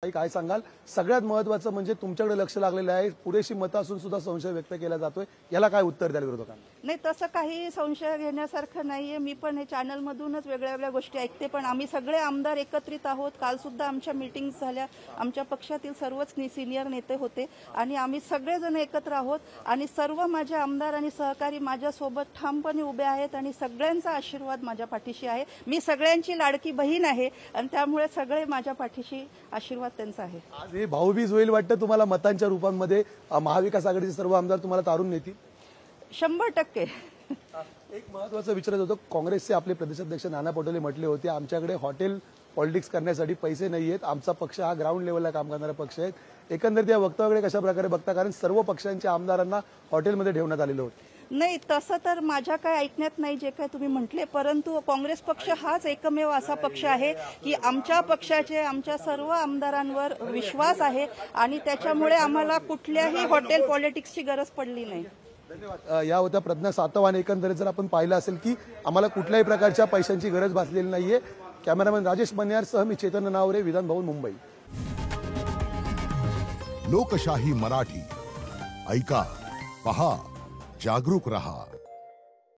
काय सांगाल? सगळ्यात महत्त्वाचं म्हणजे तुमच्याकडे लक्ष लागलेलं आहे, पुरेशी मतं असून सुद्धा संशय व्यक्त केला जातोय, याला काय उत्तर द्याल विरोधकांना? नाही, तसं काही संशय घेण्यासारखं नाहीये. मी पण हे चॅनलमधूनच वेगळ्या वेगळ्या गोष्टी ऐकते, पण आम्ही सगळे आमदार एकत्रित आहोत. काल सुद्धा आमच्या मीटिंग्स झाल्या. आमच्या पक्षातील सर्वच सिनियर नेते होते आणि आम्ही सगळेजण एकत्र आहोत आणि सर्व माझे आमदार आणि सहकारी माझ्यासोबत ठामपणे उभे आहेत आणि सगळ्यांचा आशीर्वाद माझ्या पाठीशी आहे. मी सगळ्यांची लाडकी बहीण आहे आणि त्यामुळे सगळे माझ्या पाठीशी आशीर्वाद त्यांचा आहे. आज हे भाऊबीज होईल वाटतं तुम्हाला मतांच्या रूपांमध्ये. महाविकास आघाडीचे सर्व आमदार तुम्हाला तारून नेतील 100%. एक महत्त्वाचं विचारत होतं, काँग्रेसचे आपले प्रदेशाध्यक्ष नाना पटोले म्हटले होते, आमच्याकडे हॉटेल पॉलिटिक्स करण्यासाठी पैसे नाही आहेत, आमचा पक्ष हा ग्राउंड लेवलला काम करणारा पक्ष आहे. एकंदरीत या वक्तव्याकडे कशा प्रकारे बघता? कारण सर्व पक्षांच्या आमदारांना हॉटेलमध्ये ठेवण्यात आलेलं होतं. नाही, तसं तर माझ्या काय ऐकण्यात नाही जे काय तुम्ही म्हटले, परंतु काँग्रेस पक्ष हाच एकमेव असा पक्ष आहे की आमच्या पक्षाचे आमच्या सर्व आमदारांवर विश्वास आहे आणि त्याच्यामुळे आम्हाला कुठल्याही हॉटेल पॉलिटिक्सची गरज पडली नाही. धन्यवाद. या होत्या प्रज्ञा सातव. एकंदरीत जर आपण पाहिलं असेल की आम्हाला कुठल्याही प्रकारच्या पैशांची गरज भासलेली नाहीये. कॅमेरामॅन राजेश बनियारसह मी चेतन नावरे, विधान भवन, मुंबई. लोकशाही मराठी ऐका, पहा, जागरूक रहा.